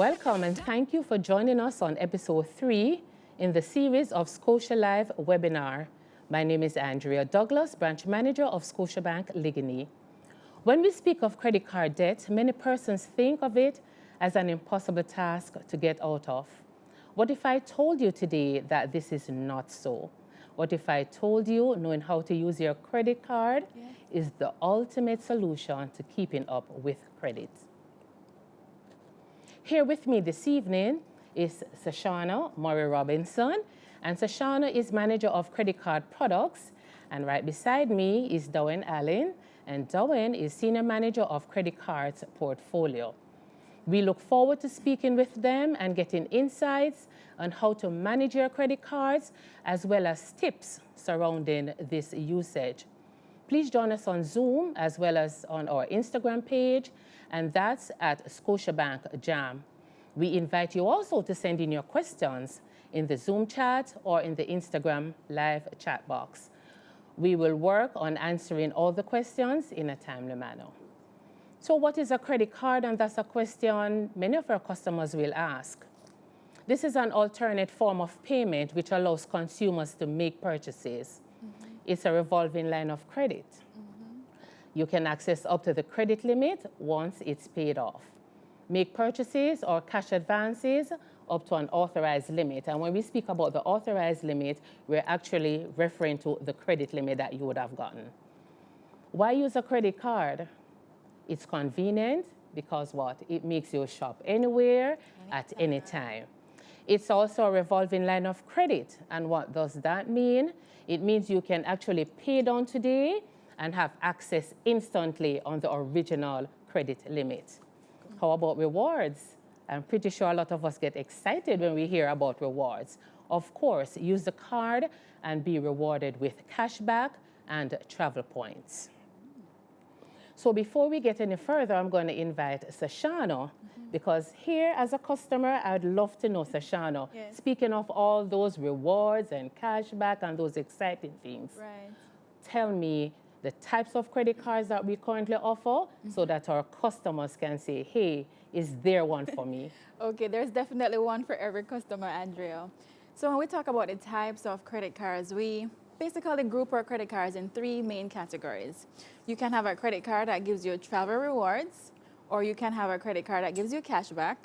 Welcome and thank you for joining us on episode 3 in the series of ScotiaLIVE webinar. My name is Andrea Douglas, branch manager of Scotiabank Ligony. When we speak of credit card debt, many persons think of it as an impossible task to get out of. What if I told you today that this is not so? What if I told you knowing how to use your credit card is the ultimate solution to keeping up with credit? Here with me this evening is Sashana Murray Robinson, and Sashana is manager of credit card products. And right beside me is Dowen Allen, and Dowen is senior manager of credit cards portfolio. We look forward to speaking with them and getting insights on how to manage your credit cards, as well as tips surrounding this usage. Please join us on Zoom as well as on our Instagram page, and that's at Scotiabank Jam. We invite you also to send in your questions in the Zoom chat or in the Instagram live chat box. We will work on answering all the questions in a timely manner. So what is a credit card? And that's a question many of our customers will ask. This is an alternate form of payment which allows consumers to make purchases. It's a revolving line of credit. You can access up to the credit limit once it's paid off. Make purchases or cash advances up to an authorized limit. And when we speak about the authorized limit, we're actually referring to the credit limit that you would have gotten. Why use a credit card? It's convenient because what? It makes you shop anywhere, at any time. It's also a revolving line of credit. And what does that mean? It means you can actually pay down today and have access instantly on the original credit limit. How about rewards? I'm pretty sure a lot of us get excited when we hear about rewards. Of course, use the card and be rewarded with cashback and travel points. So before we get any further, I'm going to invite Sashana, because here as a customer, I'd love to know, Sashana, speaking of all those rewards and cashback and those exciting things, tell me the types of credit cards that we currently offer so that our customers can say, hey, is there one for me? Okay, there's definitely one for every customer, Andrea. So when we talk about the types of credit cards, we basically group our credit cards in 3 main categories. You can have a credit card that gives you travel rewards, or you can have a credit card that gives you cashback,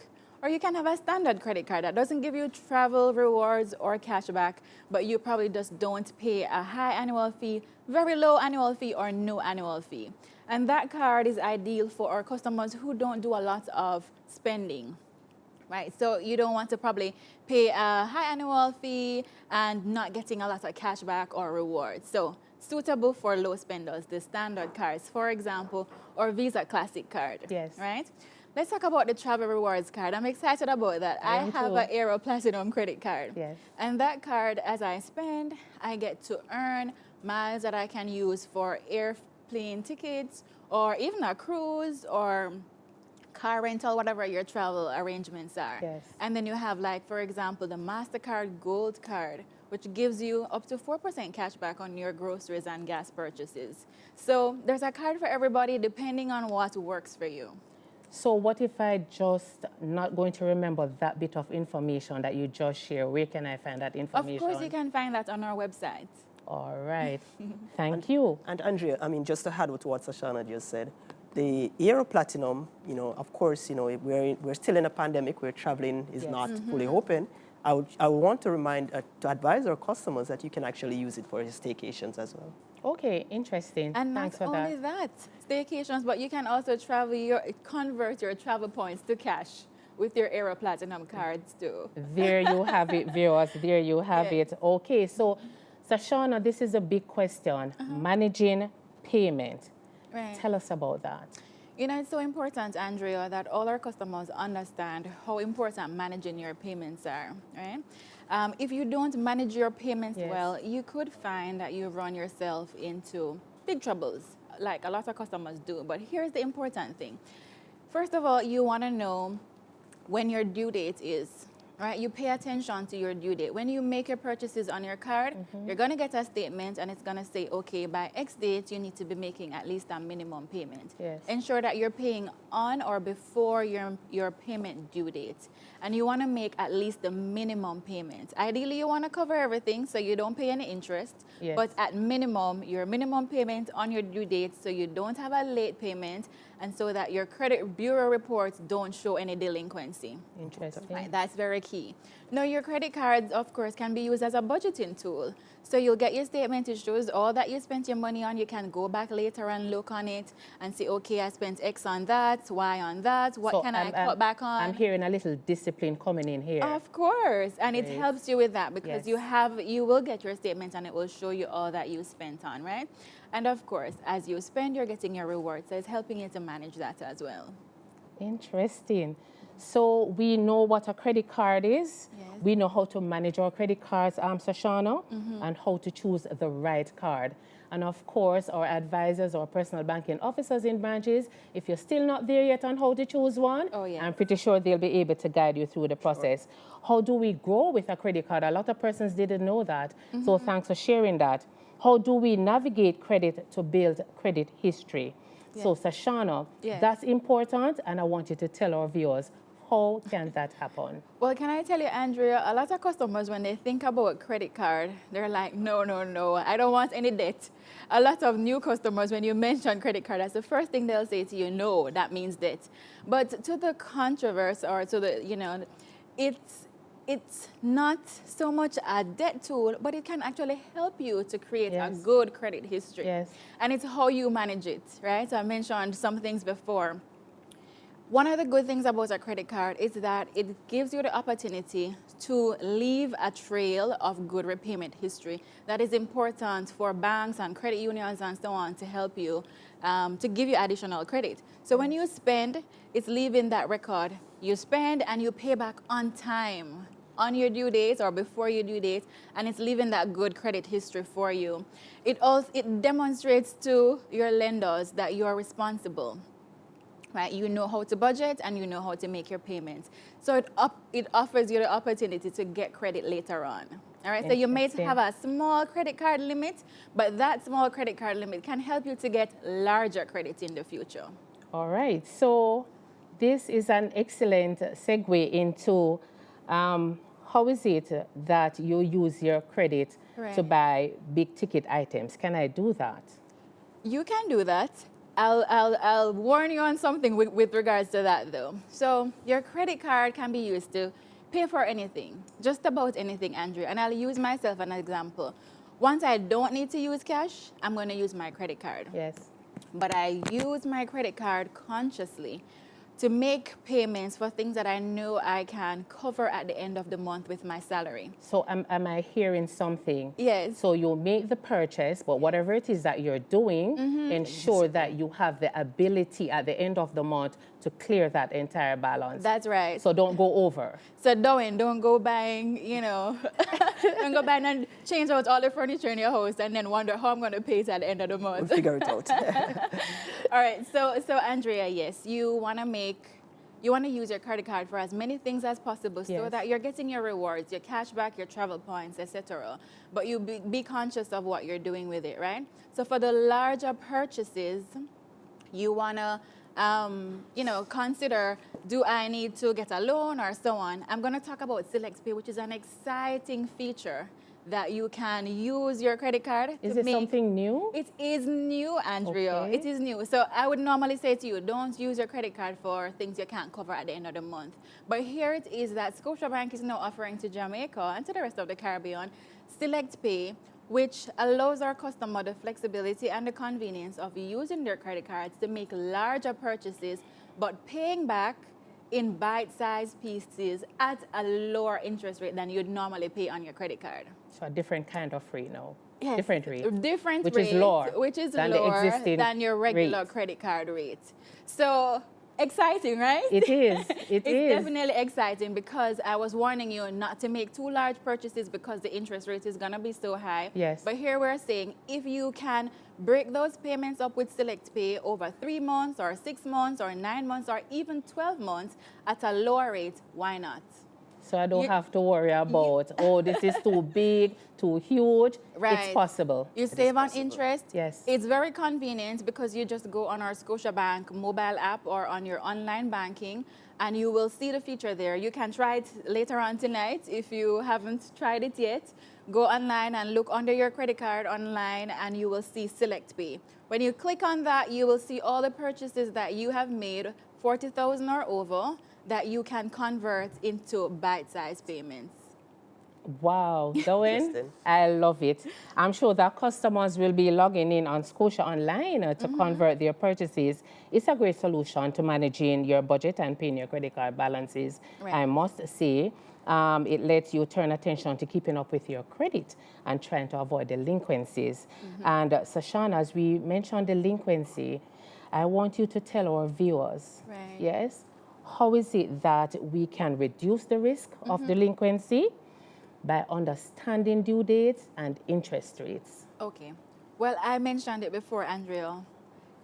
or you can have a standard credit card that doesn't give you travel rewards or cashback, but you probably just don't pay a high annual fee, very low annual fee, or no annual fee. And that card is ideal for our customers who don't do a lot of spending, right? So you don't want to probably pay a high annual fee and not getting a lot of cashback or rewards. So suitable for low spenders, the standard cards, for example, or Visa Classic card, right? Let's talk about the travel rewards card. I'm excited about that. I have an Aero Platinum credit card. And that card, as I spend, I get to earn miles that I can use for airplane tickets or even a cruise or car rental, whatever your travel arrangements are. And then you have, like, for example, the MasterCard Gold card, which gives you up to 4% cash back on your groceries and gas purchases. So there's a card for everybody depending on what works for you. So what if I just not going to remember that bit of information that you just shared? Where can I find that information? Of course, you can find that on our website. All right. Thank you. And Andrea, I mean, just to add to what Sashana just said, the Aero Platinum, you know, of course, you know, we're still in a pandemic where traveling is not fully open. I would want to to advise our customers that you can actually use it for staycations as well. Okay, interesting. And thanks not for only that, staycations, but you can also convert your travel points to cash with your Aero Platinum cards too. There you have it, viewers. There you have it. Okay, so Sashana, this is a big question. Managing payment. Tell us about that. You know, it's so important, Andrea, that all our customers understand how important managing your payments are, right? If you don't manage your payments well, you could find that you run yourself into big troubles, like a lot of customers do. But here's the important thing. First of all, you want to know when your due date is. right? You pay attention to your due date. When you make your purchases on your card, you're going to get a statement and it's going to say, okay, by X date, you need to be making at least a minimum payment. Yes. Ensure that you're paying on or before your payment due date. And you want to make at least the minimum payment. Ideally, you want to cover everything so you don't pay any interest. Yes. But at minimum, your minimum payment on your due date so you don't have a late payment and so that your credit bureau reports don't show any delinquency. Interesting. Right, that's very key. Now, your credit cards, of course, can be used as a budgeting tool. So you'll get your statement, it shows all that you spent your money on. You can go back later and look on it and say, okay, I spent X on that, Y on that, what can I cut back on? I'm hearing a little discipline coming in here. Of course, and it Right. helps you with that because Yes. you will get your statement and it will show you all that you spent on, right? And of course, as you spend, you're getting your rewards. So it's helping you to manage that as well. Interesting. So we know what a credit card is. Yes. We know how to manage our credit cards, Sashana, and how to choose the right card. And of course, our advisors or personal banking officers in branches, if you're still not there yet on how to choose one, Oh, yes. I'm pretty sure they'll be able to guide you through the process. How do we grow with a credit card? A lot of persons didn't know that. So thanks for sharing that. How do we navigate credit to build credit history? So Sashana, Yes. that's important, and I want you to tell our viewers, how can that happen? Well, can I tell you, Andrea, a lot of customers, when they think about credit card, they're like, no, no, no, I don't want any debt. A lot of new customers, when you mention credit card, that's the first thing they'll say to you, no, that means debt. But to the controversy or to the, it's not so much a debt tool, but it can actually help you to create a Yes. good credit history. Yes. And it's how you manage it, right? So I mentioned some things before. One of the good things about a credit card is that it gives you the opportunity to leave a trail of good repayment history. That is important for banks and credit unions and so on to help you, to give you additional credit. So when you spend, it's leaving that record. You spend and you pay back on time, on your due date or before your due date, and it's leaving that good credit history for you. It demonstrates to your lenders that you are responsible. Right? You know how to budget and you know how to make your payments. So it offers you the opportunity to get credit later on. All right, so you may have a small credit card limit, but that small credit card limit can help you to get larger credit in the future. All right, so this is an excellent segue into how is it that you use your credit to buy big ticket items? Can I do that? You can do that. I'll warn you on something with regards to that though. So your credit card can be used to pay for anything, just about anything, Andrew. And I'll use myself as an example. Once I don't need to use cash, I'm going to use my credit card. Yes. But I use my credit card consciously to make payments for things that I know I can cover at the end of the month with my salary. So am I hearing something? Yes. So you make the purchase, but whatever it is that you're doing, ensure that you have the ability at the end of the month to clear that entire balance. That's right. So don't go over. So don't go buying, don't go buying and change out all the furniture in your house and then wonder how I'm going to pay it at the end of the month. We'll figure it out. All right, so Andrea, yes, you want to use your credit card for as many things as possible so that you're getting your rewards, your cash back, your travel points, etc. But you be conscious of what you're doing with it, right? So for the larger purchases, you want to consider, do I need to get a loan or so on? I'm going to talk about SelectPay, which is an exciting feature that you can use your credit card. Is it something new? It is new, Andrea. Okay. It is new. So I would normally say to you, don't use your credit card for things you can't cover at the end of the month. But here it is that Scotiabank is now offering to Jamaica and to the rest of the Caribbean SelectPay, which allows our customer the flexibility and the convenience of using their credit cards to make larger purchases, but paying back in bite-sized pieces at a lower interest rate than you'd normally pay on your credit card. So a different kind of rate now. Yes, Different rate. Different which rate, is lower which is than lower the existing than your regular rate. credit card rate. So exciting, right? It is. It's definitely exciting because I was warning you not to make too large purchases because the interest rate is going to be so high. Yes. But here we're saying if you can break those payments up with SelectPay over 3 months or 6 months or 9 months or even 12 months at a lower rate, why not? So I don't have to worry about, oh, this is too big, too huge. Right. It's possible. You save on interest. Yes. It's very convenient because you just go on our Scotiabank mobile app or on your online banking and you will see the feature there. You can try it later on tonight if you haven't tried it yet. Go online and look under your credit card online and you will see Select Pay. When you click on that, you will see all the purchases that you have made, 40,000 or over, that you can convert into bite-sized payments. Wow, Dowen, I love it. I'm sure that customers will be logging in on Scotia Online to convert their purchases. It's a great solution to managing your budget and paying your credit card balances. Right. I must say, it lets you turn attention to keeping up with your credit and trying to avoid delinquencies. And Sashana, as we mentioned delinquency, I want you to tell our viewers, Right. yes, how is it that we can reduce the risk of delinquency? By understanding due dates and interest rates. Okay. Well, I mentioned it before, Andrea.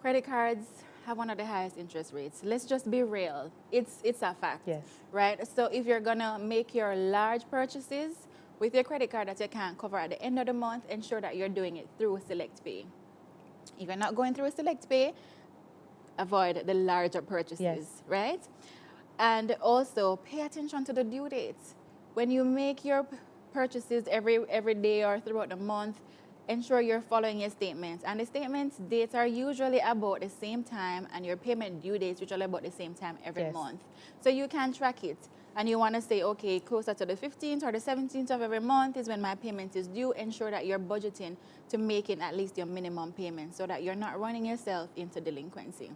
Credit cards have one of the highest interest rates. Let's just be real. It's a fact. Yes. Right? So if you're going to make your large purchases with your credit card that you can't cover at the end of the month, ensure that you're doing it through Select Pay. If you're not going through Select Pay, avoid the larger purchases, Yes. right? And also pay attention to the due dates. When you make your purchases every day or throughout the month, ensure you're following your statements. And the statements dates are usually about the same time, and your payment due dates usually about the same time every Yes. month. So you can track it. And you want to say, okay, closer to the 15th or the 17th of every month is when my payment is due. Ensure that you're budgeting to making at least your minimum payment so that you're not running yourself into delinquency.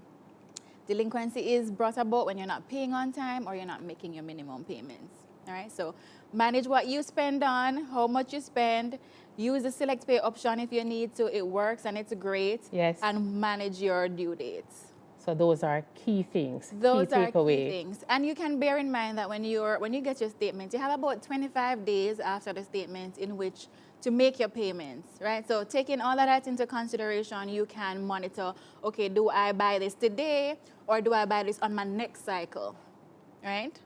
Delinquency is brought about when you're not paying on time or you're not making your minimum payments. All right, so manage what you spend on, how much you spend. Use the Select Pay option if you need to. It works and it's great. Yes. And manage your due dates. So those are key things. Those key are takeaway. key things. And you can bear in mind that when you get your statement, you have about 25 days after the statement in which to make your payments, right? So taking all of that into consideration, you can monitor, okay, do I buy this today or do I buy this on my next cycle, right?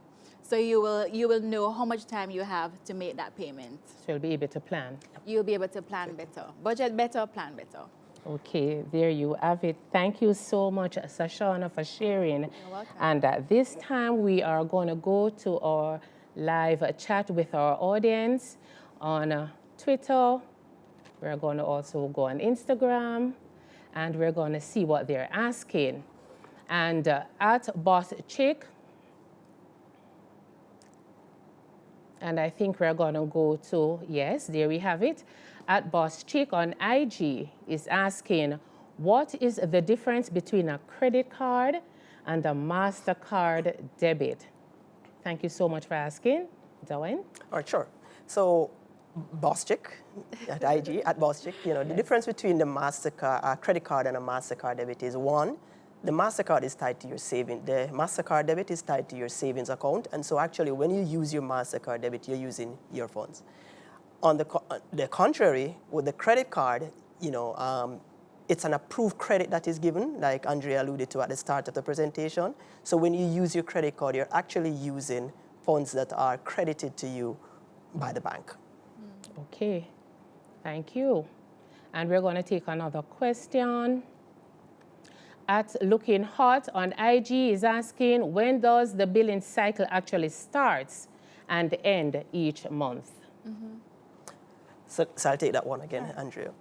So you will know how much time you have to make that payment. So you'll be able to plan. You'll be able to plan better. Budget better, plan better. Okay, there you have it. Thank you so much, Sashana, for sharing. You're welcome. And at this time, we are going to go to our live chat with our audience on Twitter. We're going to also go on Instagram, and we're going to see what they're asking. And at Boss Chick, and I think we're going to go to, yes, there we have it. At Boss Chick on IG is asking, what is the difference between a credit card and a MasterCard debit? Thank you so much for asking. Dowen? All right, sure. So, Boss Chick at IG, at Boss Chick, the difference between the MasterCard, credit card and a MasterCard debit is one, the MasterCard is tied to your savings. The MasterCard debit is tied to your savings account. And so actually, when you use your MasterCard debit, you're using your funds. On the contrary, with the credit card, it's an approved credit that is given, like Andrea alluded to at the start of the presentation. So when you use your credit card, you're actually using funds that are credited to you by the bank. Okay, thank you. And we're going to take another question. At Looking Hot on IG is asking, when does the billing cycle actually starts and end each month? So I'll take that one again, Andrea.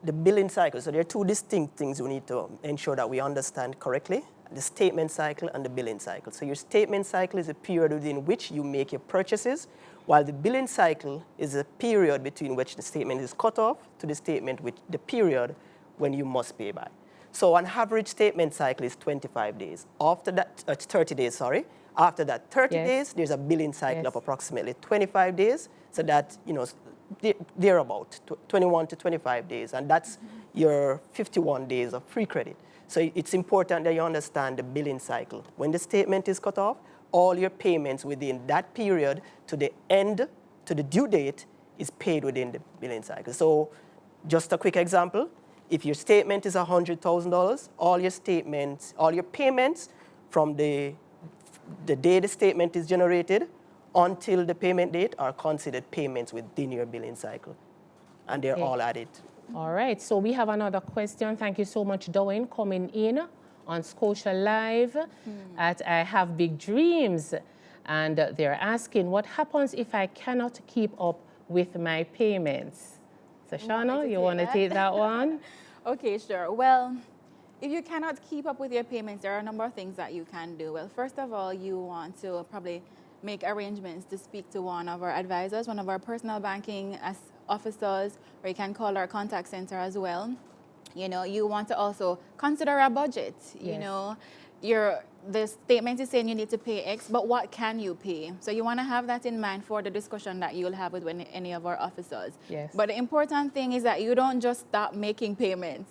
The billing cycle, so there are two distinct things we need to ensure that we understand correctly, the statement cycle and the billing cycle. So your statement cycle is a period within which you make your purchases, while the billing cycle is a period between which the statement is cut off to the statement with the period when you must pay by. So an average statement cycle is 25 days. After that, 30 days, sorry. After that 30 days, there's a billing cycle of approximately 25 days. So that, they're about 21 to 25 days. And that's your 51 days of free credit. So it's important that you understand the billing cycle. When the statement is cut off, all your payments within that period to the end, to the due date, is paid within the billing cycle. So just a quick example. If your statement is $100,000, all your payments from the day the statement is generated until the payment date are considered payments within your billing cycle. And they're all added. All right, so we have another question. Thank you so much, Dowen, coming in on ScotiaLIVE at I Have Big Dreams. And they're asking, what happens if I cannot keep up with my payments? So, Shauna, you want to take that one? Okay, sure. Well, if you cannot keep up with your payments, there are a number of things that you can do. Well, first of all, you want to probably make arrangements to speak to one of our advisors, one of our personal banking officers, or you can call our contact center as well. You know, you want to also consider a budget. You know, the statement is saying you need to pay X, but what can you pay? So you want to have that in mind for the discussion that you'll have with any of our officers. Yes. But the important thing is that you don't just stop making payments.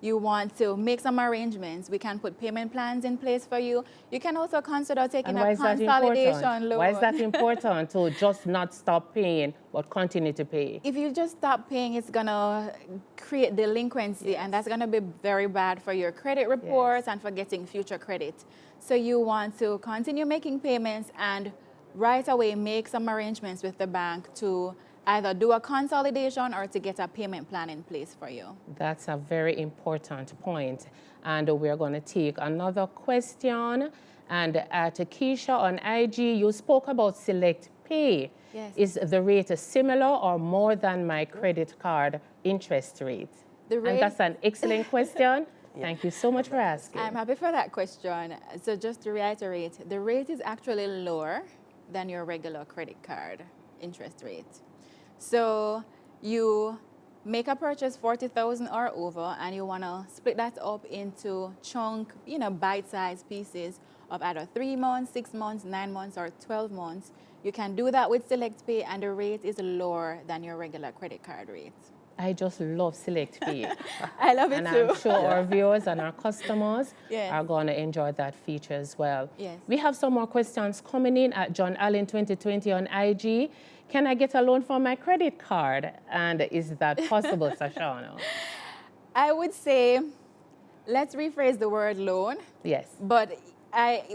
You want to make some arrangements. We can put payment plans in place for you. You can also consider taking a consolidation loan. Why is that important to just not stop paying but continue to pay? If you just stop paying, it's going to create delinquency, and that's going to be very bad for your credit reports and for getting future credit. So you want to continue making payments and right away make some arrangements with the bank to either do a consolidation or to get a payment plan in place for you. That's a very important point. And we're going to take another question. And to Keisha on IG, you spoke about Select Pay. Yes. Is the rate similar or more than my credit card interest rate? And that's an excellent question. Thank you so much for asking. I'm happy for that question. So just to reiterate, the rate is actually lower than your regular credit card interest rate. So you make a purchase 40,000 or over, and you want to split that up into chunk, bite-sized pieces of either 3 months, 6 months, 9 months, or 12 months. You can do that with Select Pay, and the rate is lower than your regular credit card rate. I just love Select Pay. I love it and too. I'm sure our viewers and our customers Yes. are going to enjoy that feature as well. Yes. We have some more questions coming in at John Allen 2020 on IG. Can I get a loan for my credit card? And is that possible, Sashana? I would say, let's rephrase the word loan. Yes. But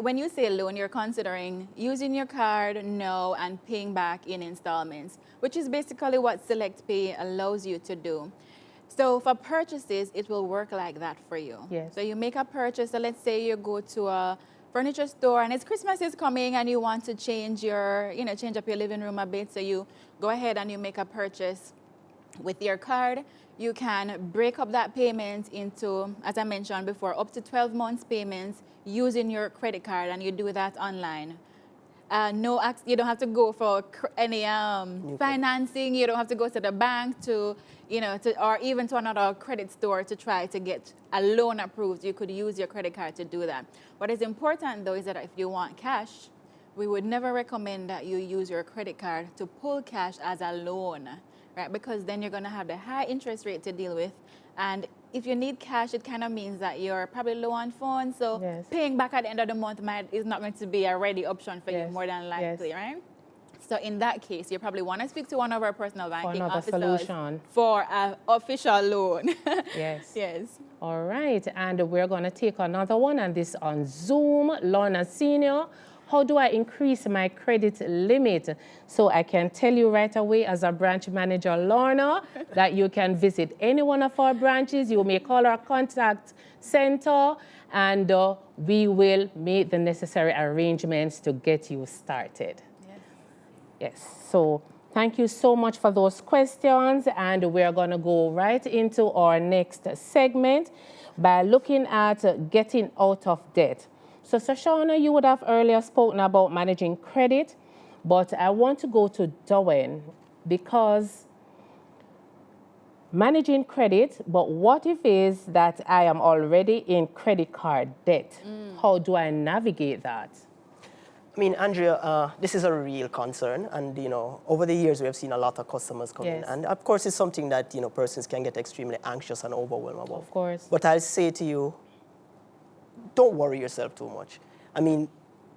when you say loan, you're considering using your card now and paying back in installments, which is basically what Select Pay allows you to do. So for purchases, it will work like that for you. Yes. So you make a purchase. So let's say you go to a furniture store and it's Christmas is coming and you want to change up your living room a bit. So you go ahead and you make a purchase with your card. You can break up that payment into, as I mentioned before, up to 12 months payments using your credit card, and you do that online. You don't have to go for any financing. You don't have to go to the bank or even to another credit store to try to get a loan approved. You could use your credit card to do that. What is important, though, is that if you want cash, we would never recommend that you use your credit card to pull cash as a loan, right? Because then you're going to have the high interest rate to deal with. And if you need cash, it kind of means that you're probably low on funds. So Yes. paying back at the end of the month is not going to be a ready option for you, more than likely, Yes. right? So in that case, you probably want to speak to one of our personal banking officers solution. for an official loan. Yes. Yes. All right. And we're going to take another one, and this on Zoom. Lorna Senior. How do I increase my credit limit? So I can tell you right away as a branch manager, Lorna, that you can visit any one of our branches. You may call our contact center, and we will make the necessary arrangements to get you started. Yes. So thank you so much for those questions. And we're going to go right into our next segment by looking at getting out of debt. So, Sashana, you would have earlier spoken about managing credit, but I want to go to Dowen because managing credit, but what if is that I am already in credit card debt? How do I navigate that? I mean, Andrea, this is a real concern, and over the years we have seen a lot of customers come in, and of course it's something that persons can get extremely anxious and overwhelmed about. Of course. But I'll say to you, don't worry yourself too much. I mean,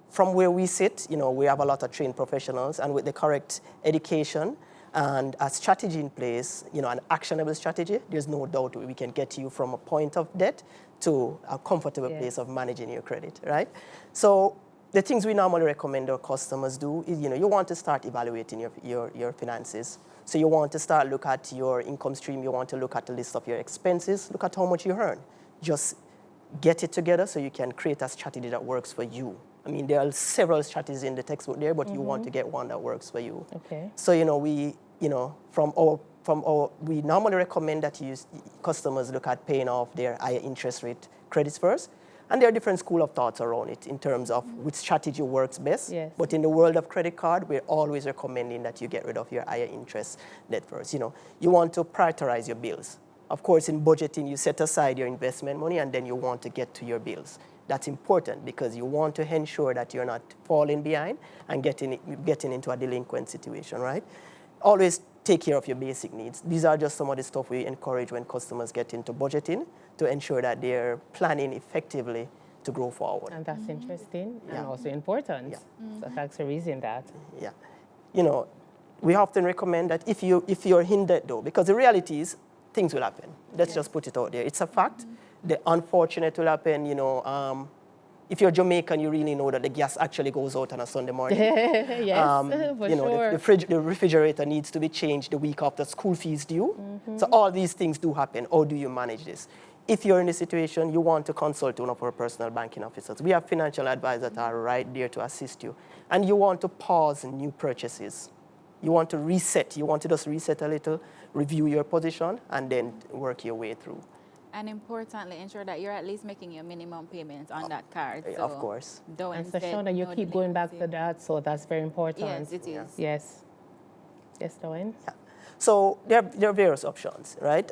from where we sit, we have a lot of trained professionals, and with the correct education and a strategy in place, an actionable strategy, there's no doubt we can get you from a point of debt to a comfortable place of managing your credit, right? So, the things we normally recommend our customers do is, you want to start evaluating your finances. So you want to start look at your income stream. You want to look at the list of your expenses. Look at how much you earn. Just get it together so you can create a strategy that works for you. I mean, there are several strategies in the textbook there, but you want to get one that works for you. Okay. So, we normally recommend that customers look at paying off their higher interest rate credits first. And there are different school of thoughts around it in terms of which strategy works best. Yes. But in the world of credit card, we're always recommending that you get rid of your higher interest debt first. You want to prioritize your bills. Of course, in budgeting, you set aside your investment money and then you want to get to your bills. That's important because you want to ensure that you're not falling behind and getting into a delinquent situation, right? Always take care of your basic needs. These are just some of the stuff we encourage when customers get into budgeting to ensure that they're planning effectively to grow forward. And that's interesting and also important. Yeah. So thanks for raising that. Yeah. We often recommend that if you're in debt though, because the reality is things will happen. Let's just put it out there. It's a fact. The unfortunate will happen, if you're Jamaican, you really know that the gas actually goes out on a Sunday morning. Yes, for sure. The refrigerator needs to be changed the week after school fees due. So all these things do happen. How do you manage this? If you're in this situation, you want to consult one of our personal banking officers. We have financial advisors that are right there to assist you. And you want to pause new purchases. You want to reset. You want to just reset a little, review your position, and then work your way through. And importantly, ensure that you're at least making your minimum payments on that card. So of course. And so, Shauna, you keep going back to that, so that's very important. Yes, it is. Yes. Yes, Dowen? Yeah. So there are various options, right?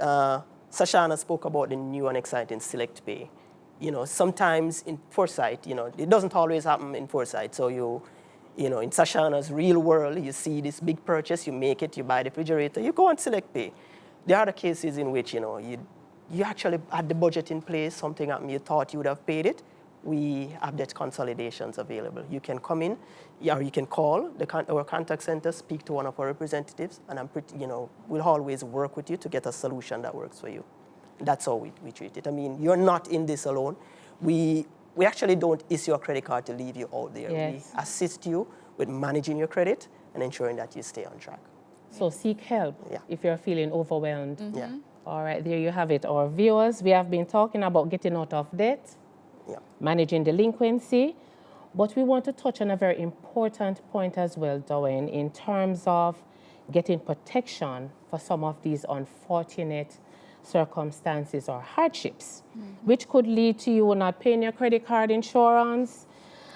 Sashana spoke about the new and exciting Select Pay. Sometimes in Foresight, it doesn't always happen in Foresight. So in Sashana's real world, you see this big purchase, you make it, you buy the refrigerator, you go on Select Pay. There are the cases in which, you actually had the budget in place, something happened, you thought you would have paid it. We have debt consolidations available. You can come in, or you can call our contact center, speak to one of our representatives, and we'll always work with you to get a solution that works for you. That's how we treat it. I mean, you're not in this alone. We actually don't issue a credit card to leave you out there. Yes. We assist you with managing your credit and ensuring that you stay on track. So seek help if you're feeling overwhelmed. Yeah. All right, there you have it. Our viewers, we have been talking about getting out of debt, managing delinquency, but we want to touch on a very important point as well, Dowen, in terms of getting protection for some of these unfortunate circumstances or hardships, which could lead to you not paying your credit card insurance.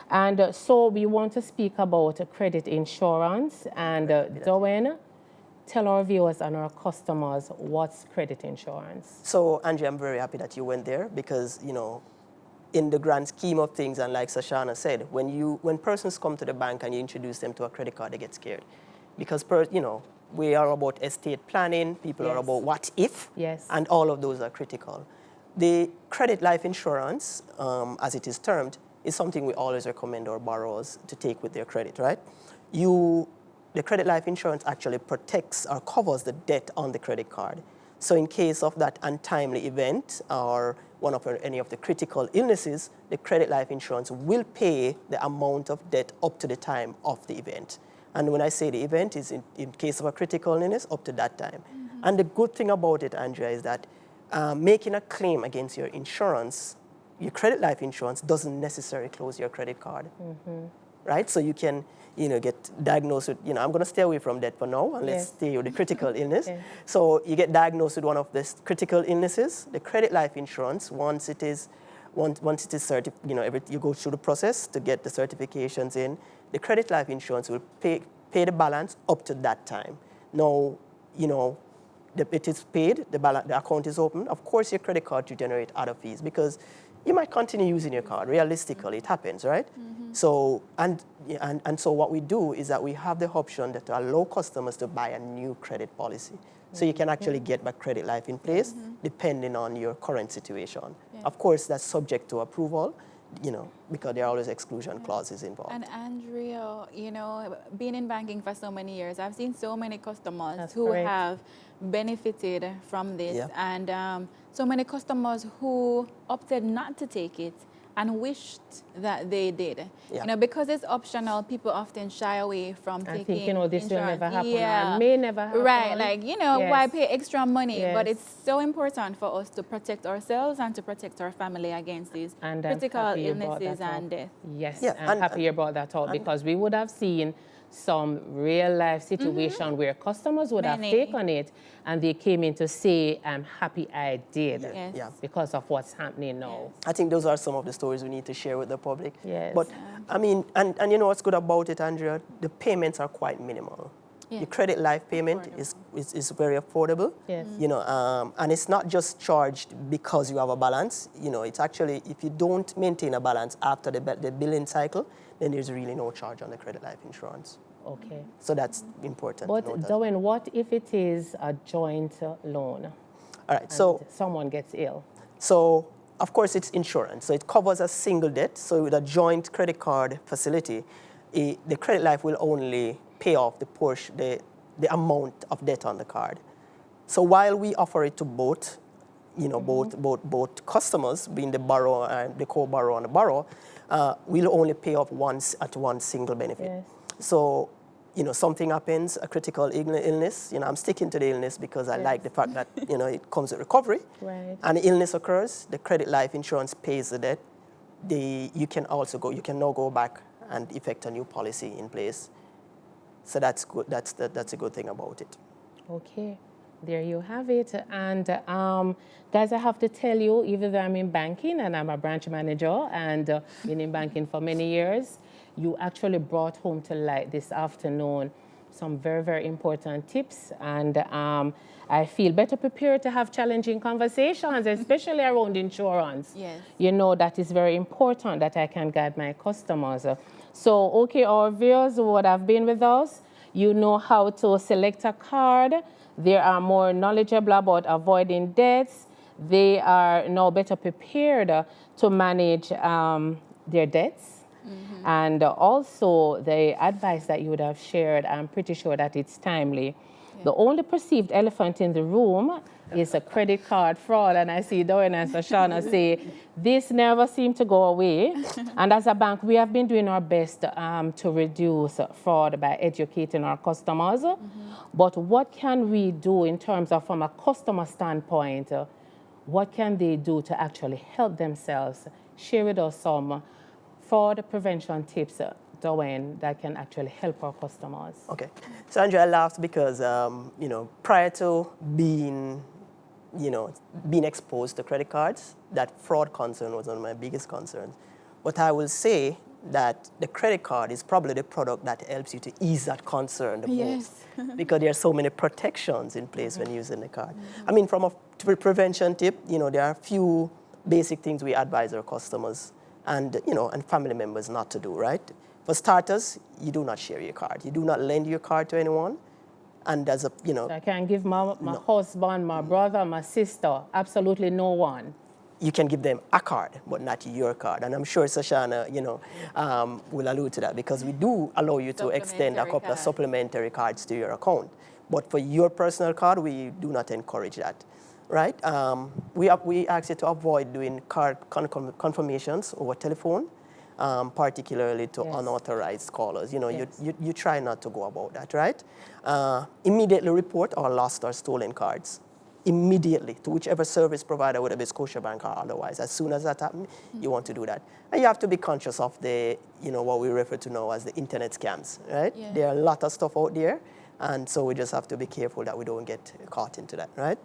And so we want to speak about credit insurance. And Dowen, tell our viewers and our customers what's credit insurance. So, Angie, I'm very happy that you went there because, in the grand scheme of things, and like Sashana said, when persons come to the bank and you introduce them to a credit card, they get scared. Because, we are about estate planning, people are about what if, and all of those are critical. The credit life insurance, as it is termed, is something we always recommend our borrowers to take with their credit, right? The credit life insurance actually protects or covers the debt on the credit card. So in case of that untimely event or any of the critical illnesses, the credit life insurance will pay the amount of debt up to the time of the event. And when I say the event is in case of a critical illness, up to that time. And the good thing about it, Andrea, is that making a claim against your insurance, your credit life insurance doesn't necessarily close your credit card. Right? So you can get diagnosed with, I'm going to stay away from that for now, and let's stay with the critical illness. So you get diagnosed with one of these critical illnesses. The credit life insurance, once it is certified, you go through the process to get the certifications in, the credit life insurance will pay the balance up to that time. Now, it is paid, the account is open. Of course, your credit card will generate other fees because you might continue using your card. Realistically, it happens, right? So, and so what we do is that we have the option to allow customers to buy a new credit policy. So you can actually get back credit life in place depending on your current situation. Of course, that's subject to approval, because there are always exclusion clauses involved. And Andrea, being in banking for so many years, I've seen so many customers who have benefited from this, and so many customers who opted not to take it and wished that they did. Yeah. You know, because it's optional, people often shy away from I taking think, you know, this will insurance. never happen Yeah. or may never happen. Right, like, you know, why Yes. pay extra money? But Yes. it's so important for us to protect ourselves and to protect our family against these And I'm critical happy you brought illnesses that and up. death. Yes, Yeah, I'm happy you brought that out because we would have seen some real life situation where customers would have Many. taken it and they came in to say, I'm happy I did Yes. Yeah. because of what's happening now. I think those are some of the stories we need to share with the public. Yes. But, I mean, and you know what's good about it, Andrea? The payments are quite minimal. Yeah. Your credit life payment is very affordable. Yes. You know, and it's not just charged because you have a balance. You know, it's actually, if you don't maintain a balance after the billing cycle, then there's really no charge on the credit life insurance. Okay. So that's important. But to note that. Darwin, what if it is a joint loan? All right, so Someone gets ill. So, of course, it's insurance. So it covers a single debt. So with a joint credit card facility, the credit life will only pay off the amount of debt on the card. So while we offer it to both, you know, both customers, being the borrower and the co-borrower and the borrower, we'll only pay off once at one single benefit. Yes. So, you know, something happens, a critical illness, you know, I'm sticking to the illness because I like the fact that, you know, it comes with recovery. Right. And the illness occurs, the credit life insurance pays the debt. You can now go back and effect a new policy in place. So that's good, that's a good thing about it. Okay, there you have it. And guys, I have to tell you, even though I'm in banking and I'm a branch manager and been in banking for many years, you actually brought home to light this afternoon some very, very important tips. And I feel better prepared to have challenging conversations, especially around insurance. Yes. You know, that is very important that I can guide my customers. So, okay, our viewers who would have been with us, you know how to select a card. They are more knowledgeable about avoiding debts. They are now better prepared to manage their debts. And also the advice that you would have shared, I'm pretty sure that it's timely. Yeah. The only perceived elephant in the room is a credit card fraud. And I see Darwin and Shoshana say, this never seemed to go away. And as a bank, we have been doing our best to reduce fraud by educating our customers. But what can we do in terms of, from a customer standpoint, what can they do to actually help themselves? Share with us some fraud prevention tips, Darwin, that can actually help our customers. Okay. So, Andrea, I laughed because, you know, prior to being exposed to credit cards, that fraud concern was one of my biggest concerns. But I will say that the credit card is probably the product that helps you to ease that concern the most. Because there are so many protections in place when using the card. I mean, from a prevention tip, you know, there are a few basic things we advise our customers and, you know, and family members not to do, right? For starters, you do not share your card. You do not lend your card to anyone. And as a, you know... So I can give my husband, my brother, my sister, absolutely no one. You can give them a card, but not your card. And I'm sure Shoshana, you know, will allude to that because we do allow you to extend a couple of supplementary cards to your account. But for your personal card, we do not encourage that. Right? We ask you to avoid doing card confirmations over telephone, particularly to unauthorized callers. You know, you try not to go about that, right? Immediately report all lost or stolen cards. Immediately to whichever service provider, whether it's Scotiabank or otherwise. As soon as that happens, you want to do that. And you have to be conscious of the, you know, what we refer to now as the internet scams, right? Yeah. There are a lot of stuff out there, and so we just have to be careful that we don't get caught into that, right?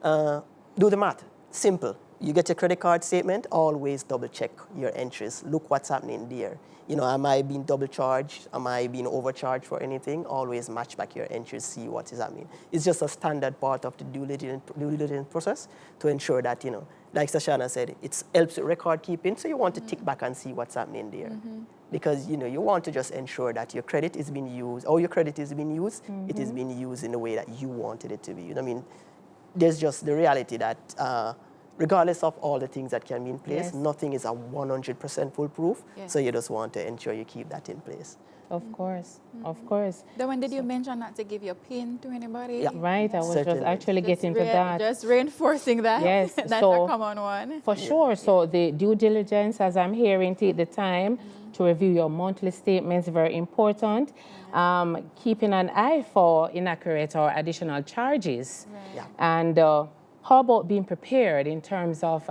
Do the math. Simple. You get your credit card statement, always double check your entries. Look what's happening there. You know, am I being double charged? Am I being overcharged for anything? Always match back your entries, see what is happening. It's just a standard part of the due diligence process to ensure that, you know, like Shoshana said, it helps with record keeping, so you want to tick back and see what's happening there. Because, you know, you want to just ensure that your credit is being used, or your credit is being used, it is being used in the way that you wanted it to be used. I mean, there's just the reality that regardless of all the things that can be in place, Yes. nothing is a 100% foolproof. Yes. So you just want to ensure you keep that in place. Of course, of course. When did you mention not to give your PIN to anybody? Yeah. Right, I was just Certainly. actually getting to that. Just reinforcing that. Yes, That's so- a common one. For sure. So the due diligence, as I'm hearing, take the time to review your monthly statements, very important. Keeping an eye for inaccurate or additional charges. Right. Yeah. And how about being prepared in terms of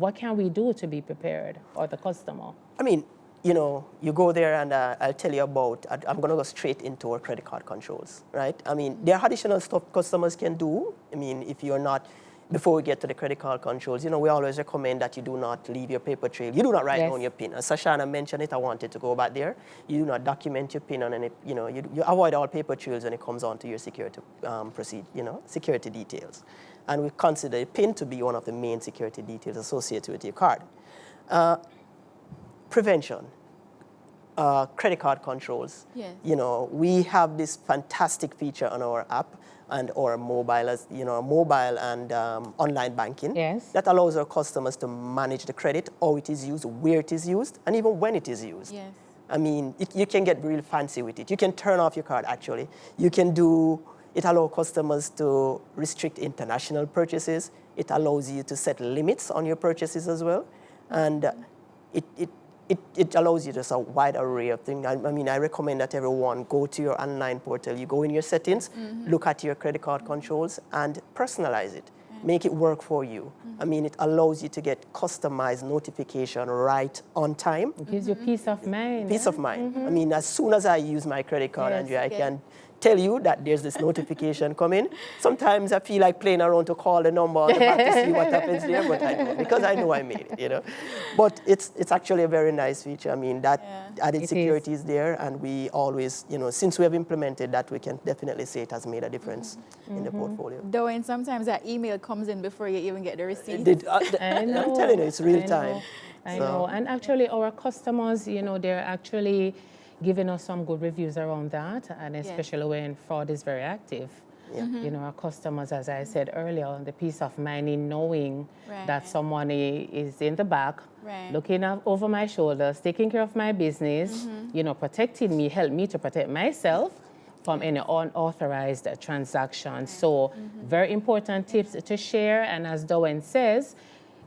what can we do to be prepared for the customer? I mean, you know, you go there and I'll tell you about, I'm going to go straight into our credit card controls, right? I mean, there are additional stuff customers can do. I mean, if you're not, before we get to the credit card controls, you know, we always recommend that you do not leave your paper trail. You do not write Yes. down your PIN. As Sashana mentioned it, I wanted to go back there. You do not document your PIN on any, you know, you avoid all paper trails when it comes on to your security security details. And we consider a PIN to be one of the main security details associated with your card. Prevention, credit card controls. Yes. You know, we have this fantastic feature on our app and our mobile, as you know, mobile and online banking. Yes. That allows our customers to manage the credit, how it is used, where it is used, and even when it is used. Yes. I mean, you can get real fancy with it. You can turn off your card, actually. You can do, it allows customers to restrict international purchases. It allows you to set limits on your purchases as well. And it allows you just a wide array of things. I mean, I recommend that everyone go to your online portal. You go in your settings, look at your credit card controls, and personalize it. Make it work for you. I mean, it allows you to get customized notification right on time. It gives you peace of mind. Peace of mind. I mean, as soon as I use my credit card, Yes, Andrea, I okay. can tell you that there's this notification coming. Sometimes I feel like playing around to call the number on the back to see what happens there, but I don't, because I know I made it, you know. But it's actually a very nice feature. I mean, that added It security is there, and we always, you know, since we have implemented that, we can definitely say it has made a difference in the portfolio. Though, and sometimes that email comes in before you even get the receipt. I know. I'm telling you, it's real I time. know, I So- know. And actually, our customers, you know, they're actually giving us some good reviews around that, and especially when fraud is very active. Yeah. You know, our customers, as I said earlier, the peace of mind in knowing Right. that someone is in the back, Right. looking over my shoulders, taking care of my business, you know, protecting me, help me to protect myself from any unauthorized transactions. So very important tips to share. And as Dowen says,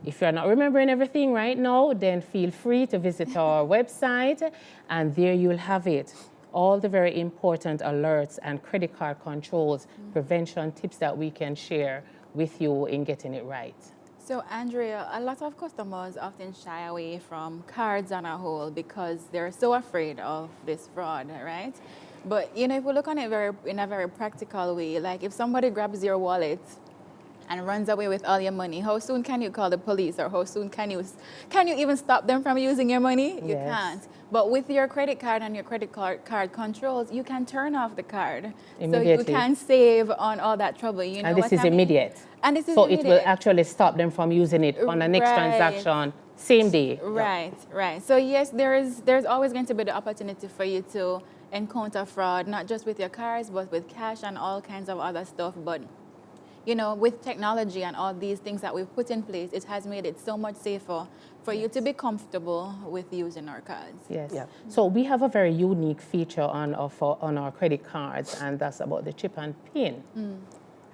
if you're not remembering everything right now, then feel free to visit our website, and there you'll have it. All the very important alerts and credit card controls, prevention tips that we can share with you in getting it right. So, Andrea, a lot of customers often shy away from cards on a whole because they're so afraid of this fraud, right? But, you know, if we look on it in a very practical way, like if somebody grabs your wallet and runs away with all your money, how soon can you call the police, or how soon can you even stop them from using your money? You Yes. can't. But with your credit card and your credit card controls, you can turn off the card. So you Immediately. can save on all that trouble. You know And this what is I mean? immediate. And this is So it will immediate. actually stop them from using it on the next Right. transaction, same day. Right, right. So yes, there's always going to be the opportunity for you to encounter fraud, not just with your cards, but with cash and all kinds of other stuff. But you know, with technology and all these things that we've put in place, it has made it so much safer for you to be comfortable with using our cards. Yes. Yeah. So we have a very unique feature on our credit cards, and that's about the chip and pin.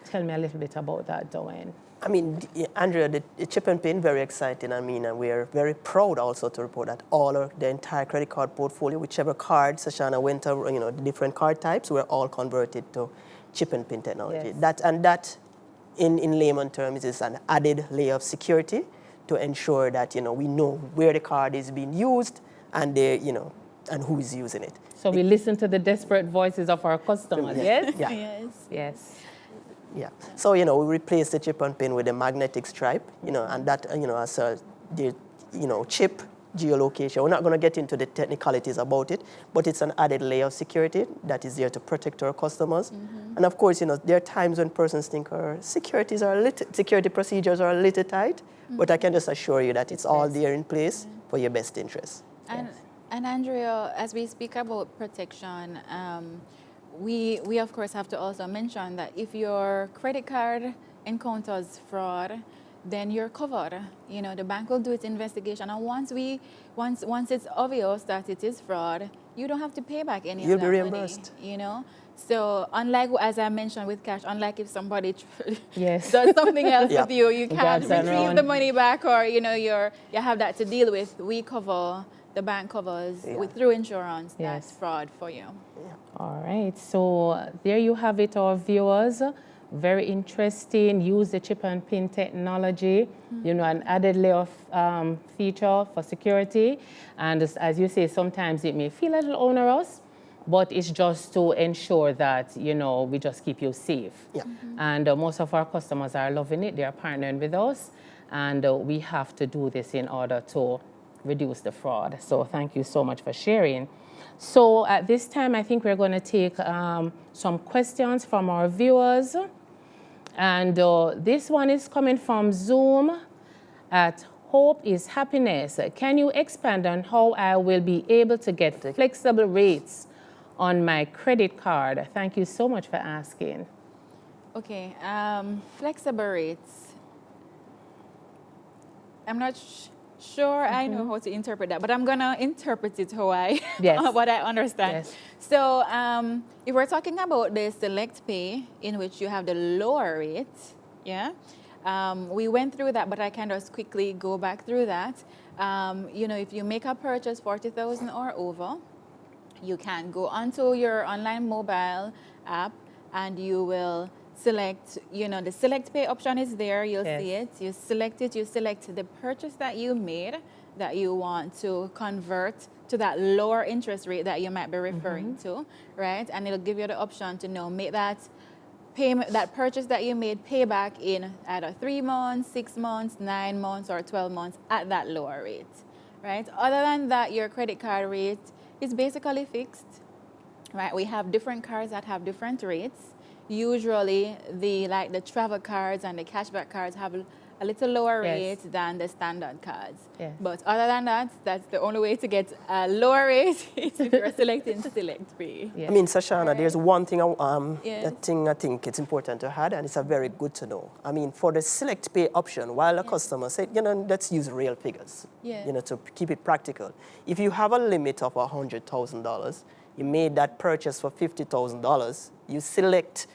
Tell me a little bit about that, Dowen. I mean, Andrea, the chip and pin, very exciting. I mean, and we're very proud also to report that the entire credit card portfolio, whichever card Sashana went over, you know, the different card types, were all converted to chip and pin technology. Yes. That, in layman terms, is an added layer of security to ensure that, you know, we know where the card is being used and and who is using it. So we listen to the desperate voices of our customers, yes? Yeah. Yes. Yes. Yeah. So, you know, we replace the chip and pin with a magnetic stripe, you know, and that, you know, as chip geolocation. We're not going to get into the technicalities about it, but it's an added layer of security that is there to protect our customers. And of course, you know, there are times when persons think our security procedures are a little tight, but I can just assure you that it's all there in place for your best interest. And Andrea, as we speak about protection, we of course have to also mention that if your credit card encounters fraud, then you're covered. You know, the bank will do its investigation, and once it's obvious that it is fraud, you don't have to pay back any You'll of that be reimbursed. money. You know, so unlike, as I mentioned with cash, unlike if somebody Yes. does something else Yeah. with you, you can't Grabs and retrieve run. the money back, or you know, you have that to deal with. We cover, the bank covers Yeah. through insurance. That's Yes. fraud for you. All right, so there you have it, our viewers. Very interesting. Use the chip and pin technology, you know, an added layer of feature for security. And as you say, sometimes it may feel a little onerous, but it's just to ensure that, you know, we just keep you safe. Yeah. And most of our customers are loving it. They are partnering with us. And we have to do this in order to reduce the fraud. So thank you so much for sharing. So at this time, I think we're going to take some questions from our viewers. And this one is coming from Zoom at Hope is Happiness. Can you expand on how I will be able to get flexible rates on my credit card? Thank you so much for asking. Okay, flexible rates. I'm not sure I know how to interpret that, but I'm gonna interpret it how I Yes. what I understand. Yes. So if we're talking about the select pay, in which you have the lower rate, yeah, we went through that, but I can just quickly go back through that. You know, if you make a purchase 40,000 or over, you can go onto your online mobile app and you will select, you know, the select pay option is there. You'll Yes. see it. You select it. You select the purchase that you made that you want to convert to that lower interest rate that you might be referring to, right? And it'll give you the option to know, make that payment, that purchase that you made, pay back in either 3 months, 6 months, 9 months, or 12 months at that lower rate, right? Other than that, your credit card rate is basically fixed, right? We have different cards that have different rates. Usually, the travel cards and the cashback cards have a little lower Yes. rate than the standard cards. Yes. But other than that, that's the only way to get a lower rate is if you're selecting select pay. Yes. I mean, Sashana, there's one thing Yes. that thing I think it's important to add, and it's a very good to know. I mean, for the select pay option, while a customer said, you know, let's use real figures, Yes. you know, to keep it practical. If you have a limit of $100,000, you made that purchase for $50,000, you select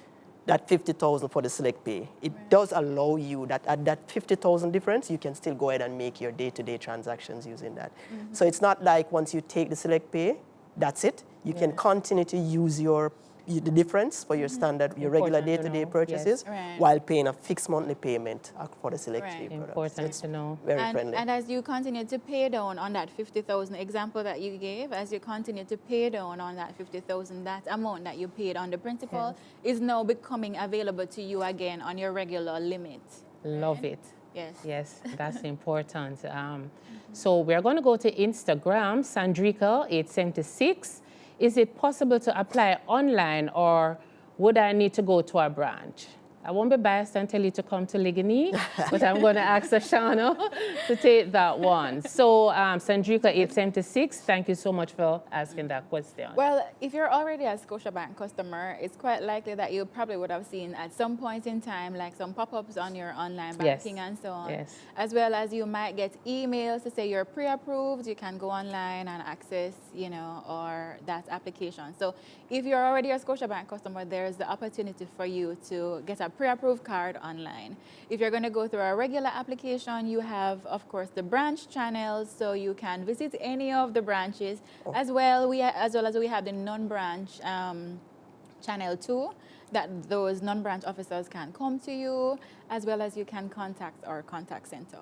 that $50,000 for the select pay. It does allow you that at that $50,000 difference, you can still go ahead and make your day-to-day transactions using that. So it's not like once you take the select pay, that's it. You can continue to use the difference for your standard, your regular Important to day-to-day know, purchases, yes. Right. while paying a fixed monthly payment for the select Right. pay product. Important It's to know. very friendly. And as you continue to pay down on that 50,000 example that you gave, as you continue to pay down on that 50,000, that amount that you paid on the principal is now becoming available to you again on your regular limit. Love it. Yes. Yes, that's important. So we're going to go to Instagram, Sandrika876. Is it possible to apply online, or would I need to go to a branch? I won't be biased and tell you to come to Ligony, but I'm going to ask Ashana to take that one. So Sandrika876, thank you so much for asking that question. Well, if you're already a Scotiabank customer, it's quite likely that you probably would have seen at some point in time, like some pop-ups on your online banking and so on. Yes. As well as you might get emails to say you're pre-approved, you can go online and access, you know, or that application. So if you're already a Scotiabank customer, there's the opportunity for you to get a pre-approved card online. If you're going to go through a regular application, you have, of course, the branch channels, so you can visit any of the branches. As well as we have the non-branch channel too, that those non-branch officers can come to you, as well as you can contact our contact center.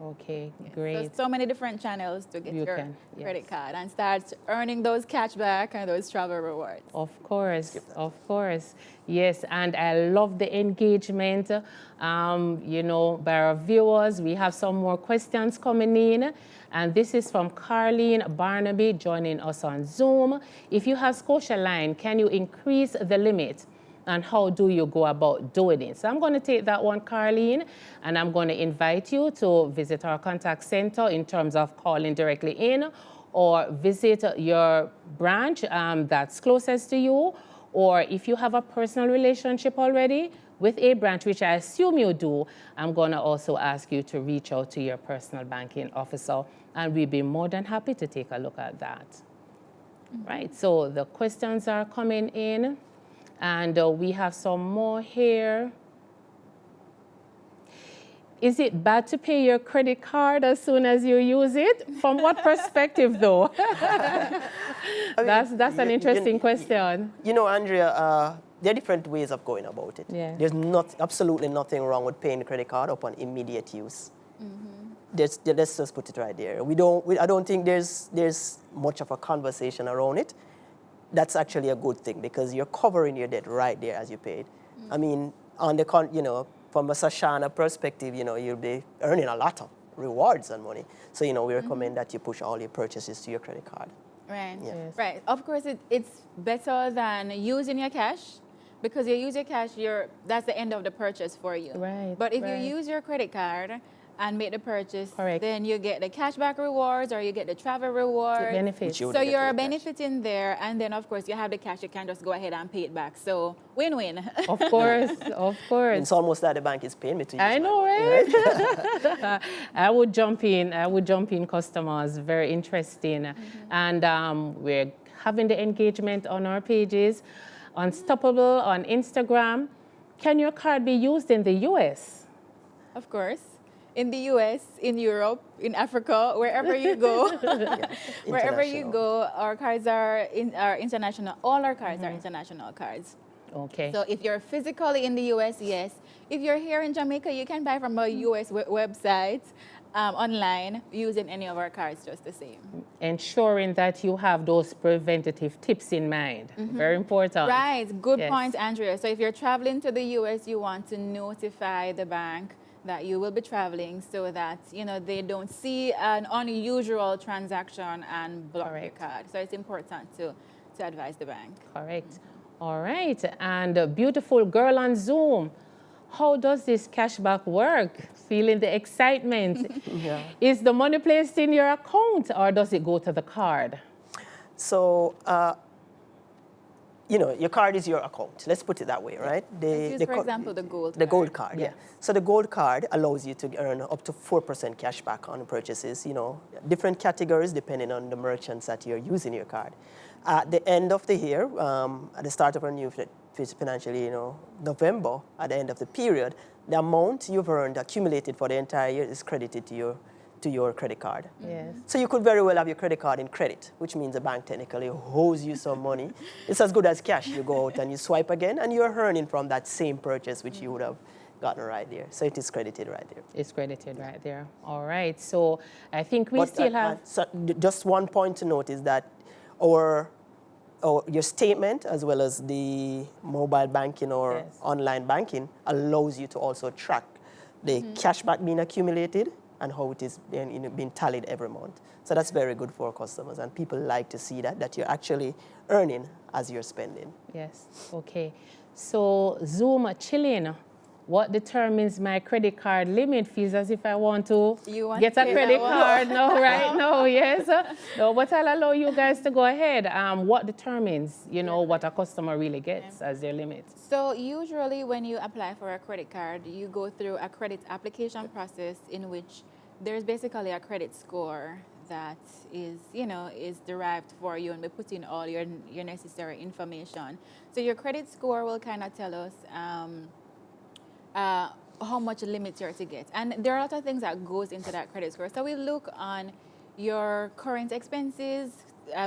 Okay, great. So many different channels to get You your can, credit card and start earning those cashback and those travel rewards. Of course, of course. Yes, and I love the engagement, you know, by our viewers. We have some more questions coming in. And this is from Carlene Barnaby joining us on Zoom. If you have ScotiaLIVE, can you increase the limit? And how do you go about doing it? So I'm going to take that one, Carlene, and I'm going to invite you to visit our contact center in terms of calling directly in, or visit your branch that's closest to you. Or if you have a personal relationship already with a branch, which I assume you do, I'm going to also ask you to reach out to your personal banking officer, and we'd be more than happy to take a look at that. Right, so the questions are coming in, and we have some more here. Is it bad to pay your credit card as soon as you use it? From what perspective, though? That's an interesting question. You know, Andrea, there are different ways of going about it. Yeah. There's absolutely nothing wrong with paying the credit card upon immediate use. Let's just put it right there. I don't think there's much of a conversation around it. That's actually a good thing because you're covering your debt right there as you pay it. I mean, from a Shoshana perspective, you'll be earning a lot of rewards and money. So, we recommend that you push all your purchases to your credit card. Right. Yeah. Yes. Right. Of course, it's better than using your cash, because you use your cash, that's the end of the purchase for you. Right, But if right. you use your credit card and make the purchase, Correct. then you get the cashback rewards or you get the travel rewards. Benefits. Which you would So get you're with cash. benefiting there, and then of course you have the cash. You can just go ahead and pay it back. So win-win. Of course, of course. It's almost like the bank is paying me to use I my know, money, right? I would jump in customers. Very interesting. And we're having the engagement on our pages. Unstoppable on Instagram. Can your card be used in the US? Of course. In the US, in Europe, in Africa, wherever you go, wherever you International. go, our cards are international. All our cards are international cards. Okay. So if you're physically in the US, yes. If you're here in Jamaica, you can buy from a US website online using any of our cards just the same. Ensuring that you have those preventative tips in mind. Very important. Right, good Yes. point, Andrea. So if you're traveling to the US, you want to notify the bank that you will be traveling so that they don't see an unusual transaction and block your Correct. card. So it's important to advise the bank. Correct. All right. And a beautiful girl on Zoom. How does this cashback work? Feeling the excitement. Yeah. Is the money placed in your account or does it go to the card? So, your card is your account. Let's put it that way, right? Let's use, for example, the gold The card. gold card, yeah. Yes. So the gold card allows you to earn up to 4% cash back on purchases, different categories depending on the merchants that you're using your card. At the end of the year, at the start of our new financial year, November, at the end of the period, the amount you've earned accumulated for the entire year is credited to your credit card. Yes. So you could very well have your credit card in credit, which means the bank technically owes you some money. It's as good as cash. You go out and you swipe again, and you're earning from that same purchase, which you would have gotten right there. So it is credited right there. It's credited right there. All right. So I think we still have... Just one point to note is that your statement, as well as the mobile banking or Yes. online banking, allows you to also track the cashback being accumulated and how it is being tallied every month. So that's very good for customers, and people like to see that you're actually earning as you're spending. Yes. Okay. So Zoom chilling. What determines my credit card limit? Feels as if I want to You want get to a say credit that one? card. No, right? No, yes. No, but I'll allow you guys to go ahead. What determines, what a customer really gets as their limit? So usually when you apply for a credit card, you go through a credit application process in which there's basically a credit score that is derived for you, and we put in all your necessary information. So your credit score will kind of tell us how much limit you're to get. And there are a lot of things that goes into that credit score. So we look on your current expenses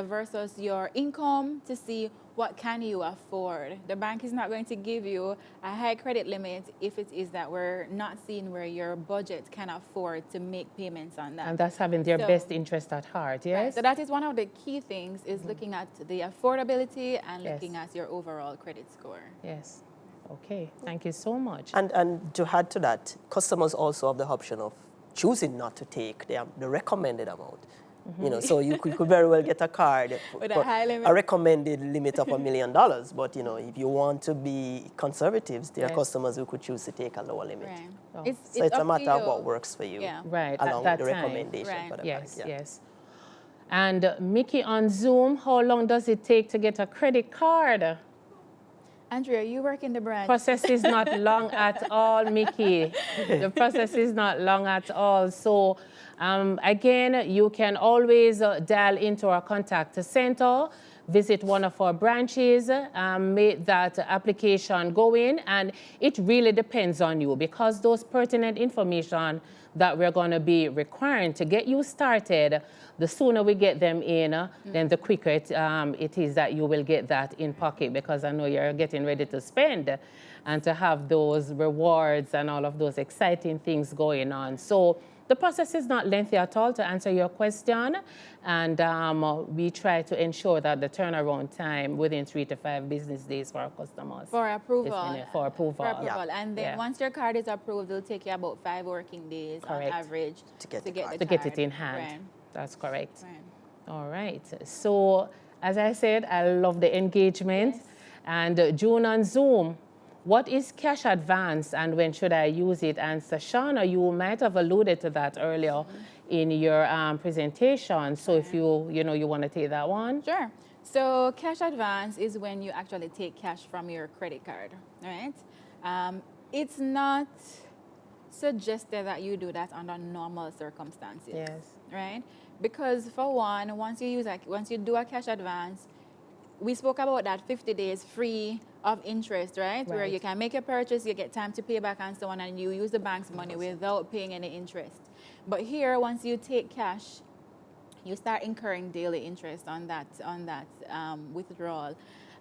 versus your income to see what can you afford. The bank is not going to give you a high credit limit if it is that we're not seeing where your budget can afford to make payments on that. And that's having their So- best interest at heart, Right. yes? So that is one of the key things, is looking at the affordability and Yes. looking at your overall credit score. Yes. Okay. Thank you so much. And to add to that, customers also have the option of choosing not to take the recommended amount. So you could very well get a card With a for high limit. a recommended limit of $1 million. But if you want to be conservatives, there are Yes. customers who could choose to take a lower limit. Right. Oh. So it's a up to matter of you. what works for you, Yeah. Right, along at with that the time. recommendation Right. for the Yes, bank. Yeah. yes. And Mickey on Zoom, how long does it take to get a credit card? Andrea, you work in the branch. Process is not long at all, Mickey. The process is not long at all. So again, you can always dial into our contact center, visit one of our branches, make that application go in, and it really depends on you because those pertinent information that we're going to be requiring to get you started, the sooner we get them in, then the quicker it is that you will get that in pocket because I know you're getting ready to spend and to have those rewards and all of those exciting things going on. So the process is not lengthy at all, to answer your question, and we try to ensure that the turnaround time within 3 to 5 business days for our customers. For approval. For approval. For approval. Yeah. And then once your card is approved, it'll take you about 5 working days Correct. on average To get the the card. To get it card. in hand. Right. That's correct. Right. All right. So, as I said, I love the engagement. Yes. And June on Zoom, what is cash advance and when should I use it? And Sashana, you might have alluded to that earlier in your presentation. So if you want to take that one. Sure. So cash advance is when you actually take cash from your credit card, right? It's not suggested that you do that under normal circumstances. Yes. Right? Because for one, once you do a cash advance, we spoke about that 50 days free of interest, right? Where Right. you can make a purchase, you get time to pay back and so on, and you use the bank's money without paying any interest. But here, once you take cash, you start incurring daily interest on that withdrawal.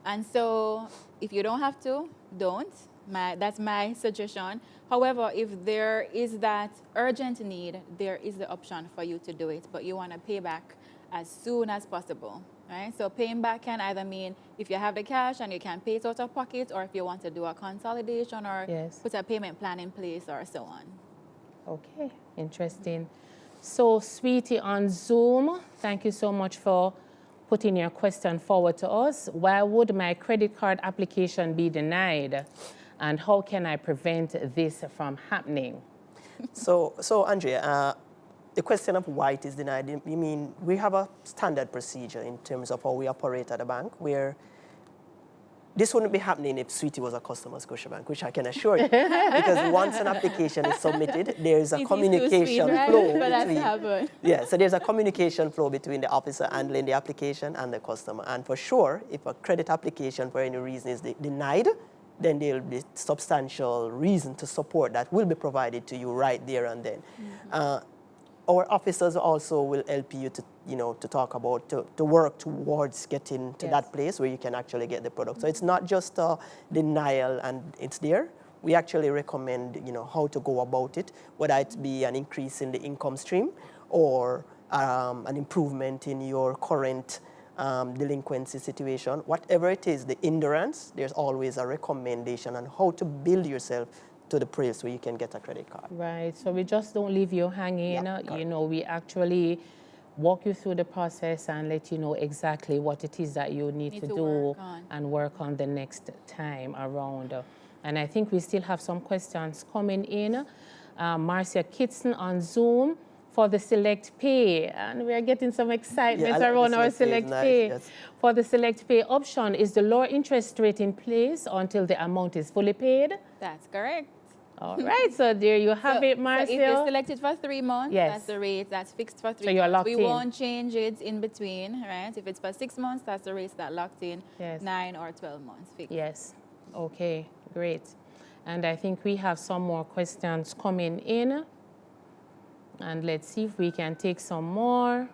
And so if you don't have to, don't. That's my suggestion. However, if there is that urgent need, there is the option for you to do it, but you want to pay back as soon as possible, right? So paying back can either mean if you have the cash and you can pay it out of pocket, or if you want to do a consolidation or Yes. put a payment plan in place or so on. Okay, interesting. So, Sweetie on Zoom, thank you so much for putting your question forward to us. Why would my credit card application be denied? And how can I prevent this from happening? So Andrea, the question of why it is denied, you mean we have a standard procedure in terms of how we operate at a bank where this wouldn't be happening if Sweetie was a customer of Scotiabank, which I can assure you. Because once an application is submitted, there is a communication flow between. Yeah, so there's a communication flow between the officer handling the application and the customer. And for sure, if a credit application for any reason is denied, then there will be substantial reason to support that will be provided to you right there and then. Our officers also will help you to talk about, to work towards getting to that place where you can actually get the product. So it's not just a denial and it's there. We actually recommend, how to go about it, whether it be an increase in the income stream or an improvement in your current delinquency situation. Whatever it is, the hindrance, there's always a recommendation on how to build yourself to the place where you can get a credit card. Right, so we just don't leave you hanging. We actually walk you through the process and let you know exactly what it is that you need to do and work on the next time around. And I think we still have some questions coming in. Marcia Kitson on Zoom for the Select Pay, and we are getting some excitement around our Select Pay. Yes. For the Select Pay option, is the lower interest rate in place until the amount is fully paid? That's correct. All right, so there you have it, Marcia. So if you're selected for 3 months, that's the rate that's fixed for 3 months. So you're locked we in. won't change it in between, right? If it's for 6 months, that's the rate that locked in. 9 or 12 months fixed. Yes. Okay, great. And I think we have some more questions coming in. And let's see if we can take some more.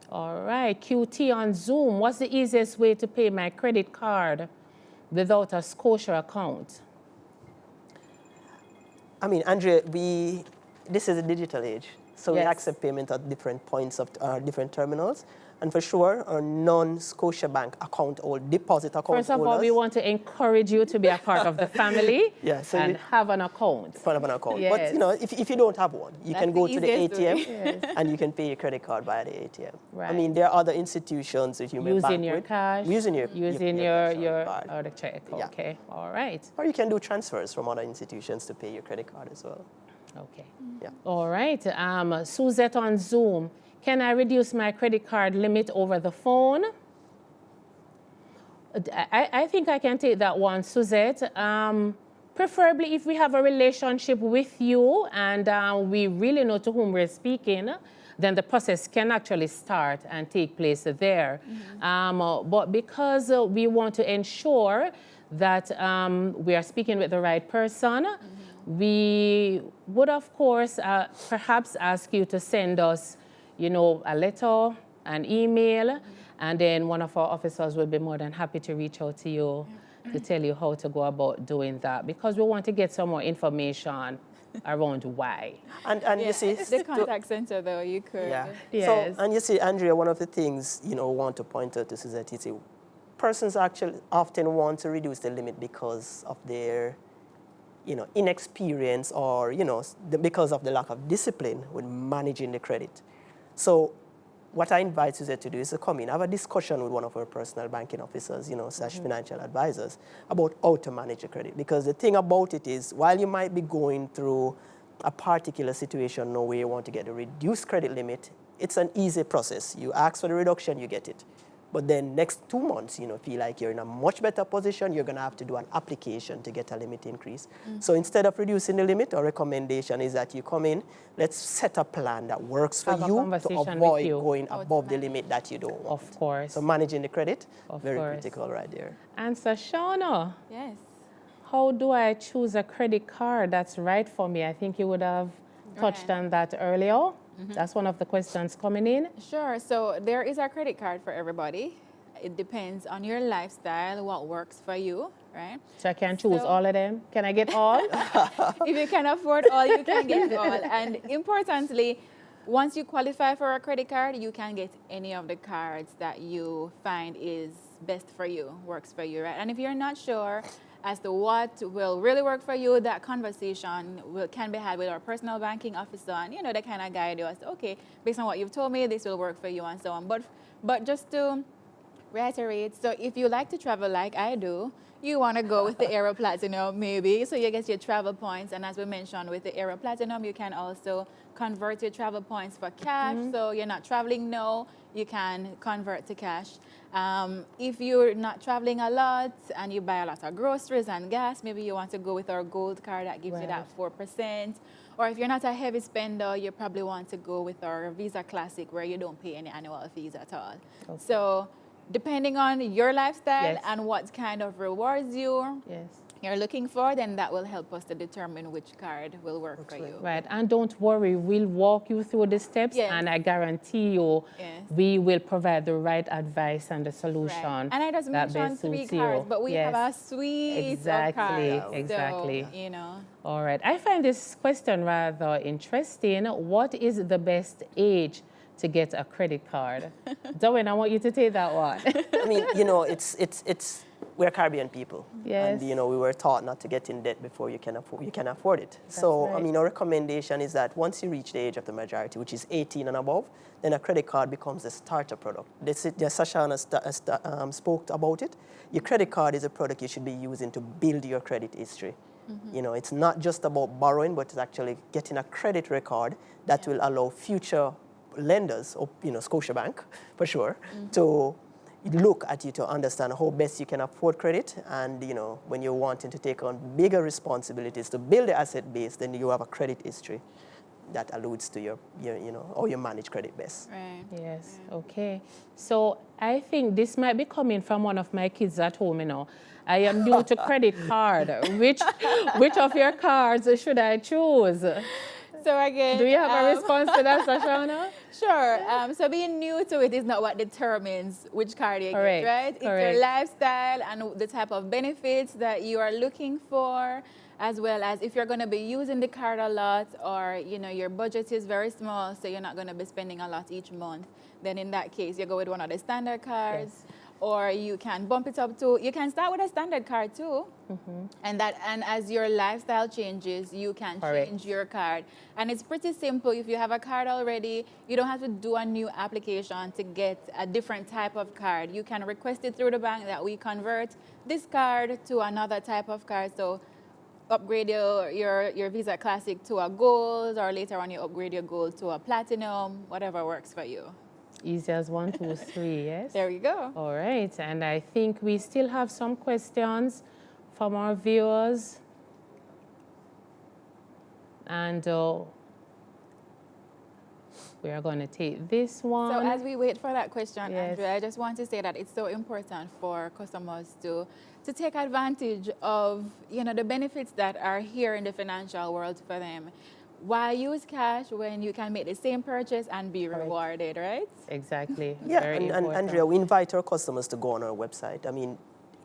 All right, QT on Zoom. What's the easiest way to pay my credit card without a Scotia account? I mean, Andrea, this is a digital age. So we accept payment at different points of different terminals. And for sure, our non-Scotiabank account or deposit account First of all, we want to encourage you to be a part of the family and have an account. Have an account. Yes. But if you don't have one, you can go to the ATM and you can pay your credit card via the ATM. Right. I mean, there are other institutions that you may bank using your cash, using your card. Or the check. Okay, all right. Or you can do transfers from other institutions to pay your credit card as well. Okay. Yeah. All right. Suzette on Zoom. Can I reduce my credit card limit over the phone? I think I can take that one, Suzette. Preferably if we have a relationship with you and we really know to whom we're speaking, then the process can actually start and take place there. But because we want to ensure that we are speaking with the right person, we would, of course, perhaps ask you to send us, you know, a letter, an email, and then one of our officers will be more than happy to reach out to you to tell you how to go about doing that, because we want to get some more information around why. And you see, the contact center though, you could. yeah. Yes. So, and you see, Andrea, one of the things, you know, want to point out to society, see, persons actually often want to reduce the limit because of their, you know, inexperience or, you know, because of the lack of discipline with managing the credit. So what I invite Suzette to do is to come in, have a discussion with one of our personal banking officers, you know, / financial advisors about how to manage the credit. Because the thing about it is, while you might be going through a particular situation now where you want to get a reduced credit limit, it's an easy process. You ask for the reduction, you get it. But then next 2 months, you know, feel like you're in a much better position, you're going to have to do an application to get a limit increase. So instead of reducing the limit, our recommendation is that you come in, let's set a plan that works for Have a you to conversation avoid with you. going above the limit that you don't want. Of course. So managing the credit, Of very course. critical right there. And so, Shauna, Yes. how do I choose a credit card that's right for me? I think you would have touched on that earlier. That's one of the questions coming in. Sure. So there is a credit card for everybody. It depends on your lifestyle, what works for you, right? So I can choose So- all of them. Can I get all? If you can afford all, you can get all. And importantly, once you qualify for a credit card, you can get any of the cards that you find is best for you, works for you, right? And if you're not sure as to what will really work for you, that conversation can be had with our personal banking officer, and, you know, they kind of guide you as, okay, based on what you've told me, this will work for you and so on. But just to reiterate, so if you like to travel like I do, you want to go with the Aero Platinum maybe, so you get your travel points, and as we mentioned with the Aero Platinum, you can also convert your travel points for cash, so you're not traveling now, you can convert to cash. If you're not traveling a lot and you buy a lot of groceries and gas, maybe you want to go with our gold card that gives you that 4%. Or if you're not a heavy spender, you probably want to go with our Visa Classic where you don't pay any annual fees at all. Okay. So depending on your lifestyle Yes. and what kind of rewards you're looking for, then that will help us to determine which card will work for you. Right, and don't worry, we'll walk you through the steps, Yes. and I guarantee you Yes. we will provide the right advice and the Right. solution And I just that mentioned best 3 suits cards, you. but we Yes. have a suite Exactly, of cards. exactly. So, you know. All right, I find this question rather interesting. What is the best age to get a credit card? Darwin, I want you to take that one. I mean, you know, we're Caribbean people. Yes. And, you know, we were taught not to get in debt before you can afford it. So, I right. mean, our recommendation is that once you reach the age of the majority, which is 18 and above, then a credit card becomes a starter product. Sashana spoke about it. Your credit card is a product you should be using to build your credit history. You know, it's not just about borrowing, but it's actually getting a credit record that will allow future lenders, or, you know, Scotiabank for sure, to look at you to understand how best you can afford credit. And, you know, when you're wanting to take on bigger responsibilities to build the asset base, then you have a credit history that alludes to your you know, how you manage credit best. Right. Yes, okay. So I think this might be coming from one of my kids at home, you know. I am new to credit card. Which of your cards should I choose? So again, Do you have a response to that, Sashana? Sure. So being new to it is not what determines which card you Correct, get, right? It's correct. your lifestyle and the type of benefits that you are looking for, as well as if you're going to be using the card a lot, or, you know, your budget is very small, so you're not going to be spending a lot each month. Then in that case, you go with one of the standard cards. Yes. Or you can bump it up to, you can start with a standard card too. And as your lifestyle changes, you can Correct. change your card. And it's pretty simple. If you have a card already, you don't have to do a new application to get a different type of card. You can request it through the bank that we convert this card to another type of card. So upgrade your Visa Classic to a Gold, or later on you upgrade your Gold to a Platinum, whatever works for you. Easy as 1, 2, 3, yes? There we go. All right, and I think we still have some questions from our viewers. And we are going to take this one. So as we wait for that question, Yes. Andrea, I just want to say that it's so important for customers to take advantage of, you know, the benefits that are here in the financial world for them. Why use cash when you can make the same purchase and be rewarded, right? Exactly. Yeah, Very and important. Andrea, we invite our customers to go on our website. I mean,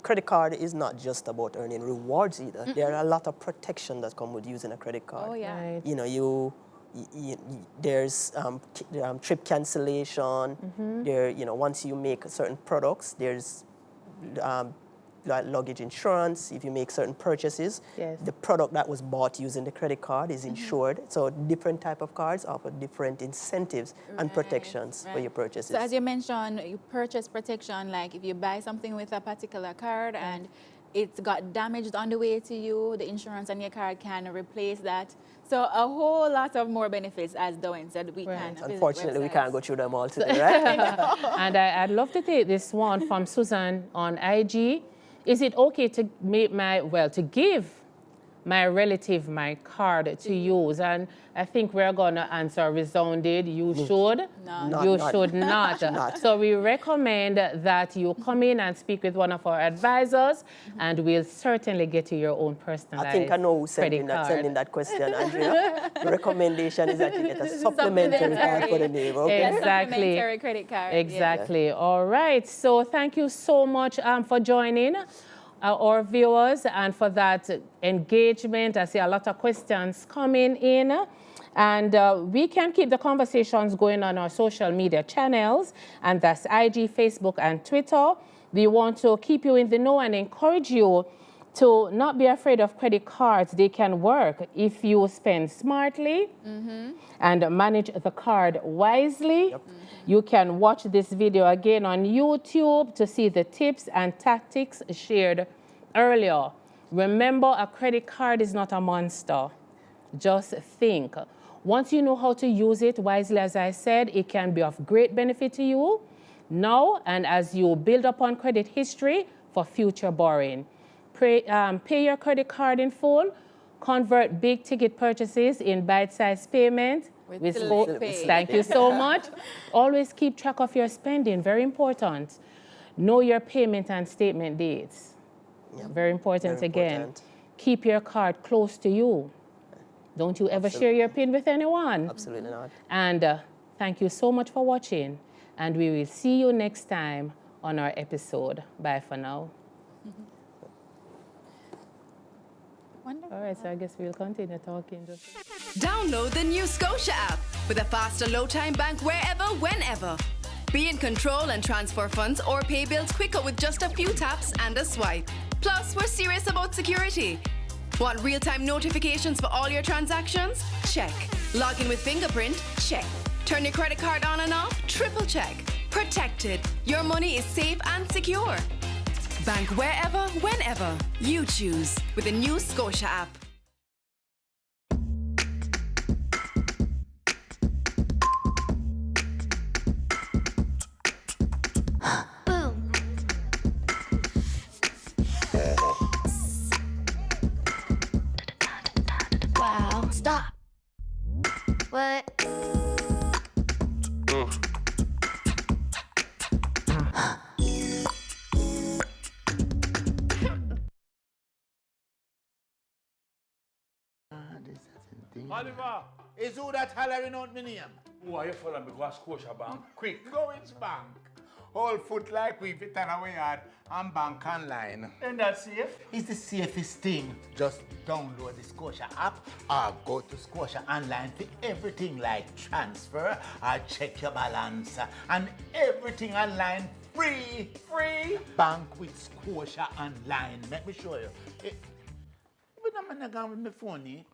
credit card is not just about earning rewards either. There are a lot of protection that come with using a credit card. Oh, yeah. Right. You know, there's trip cancellation. There, you know, once you make certain products, there's like luggage insurance. If you make certain purchases, Yes. the product that was bought using the credit card is insured. So different type of cards offer different incentives and protections for your purchases. So as you mentioned, you purchase protection, like if you buy something with a particular card and it's got damaged on the way to you, the insurance on your card can replace that. So a whole lot of more benefits, as Dowen said, we can visit Unfortunately, we websites. can't go through them all today, right? And I'd love to take this one from Susan on IG. Is it okay to make to give my relative my card to use? And I think we're going to answer resounded. You should. No. You should not. So we recommend that you come in and speak with one of our advisors, and we'll certainly get you your own personalized I think I know who's credit sending card. that question, Andrea. The recommendation is that you get a supplementary card for the name. Okay? Exactly. Supplementary credit card. Exactly. All right. So thank you so much for joining our viewers and for that engagement. I see a lot of questions coming in. And we can keep the conversations going on our social media channels, and that's IG, Facebook, and Twitter. We want to keep you in the know and encourage you to not be afraid of credit cards. They can work if you spend smartly and manage the card wisely. You can watch this video again on YouTube to see the tips and tactics shared earlier. Remember, a credit card is not a monster. Just think. Once you know how to use it wisely, as I said, it can be of great benefit to you now and as you build upon credit history for future borrowing. Pay your credit card in full, convert big ticket purchases in bite-sized payments. Thank you so much. Always keep track of your spending, very important. Know your payment and statement dates. Very important again. Keep your card close to you. Don't you ever share your PIN with anyone. Absolutely not. And thank you so much for watching. And we will see you next time on our episode. Bye for now. Wonderful. All right, so I guess we'll continue talking. Download the new Scotia app with a faster low-time bank wherever, whenever. Be in control and transfer funds or pay bills quicker with just a few taps and a swipe. Plus, we're serious about security. Want real-time notifications for all your transactions? Check. Log in with fingerprint? Check. Turn your credit card on and off? Triple check. Protected. Your money is safe and secure. Bank wherever, whenever you choose with the new Scotia app. Boom. Wow. Stop. What? Oliver, Is who that hollering out my name? who are you following me? Go to Scotiabank. Quick. Go which bank? Whole foot like we fit on our yard and bank online. Ain't that safe? It's the safest thing. Just download the Scotia app or go to Scotia online for everything like transfer or check your balance and everything online free. Free. Bank with Scotia online. Let me show you. But I'm not going with my phone.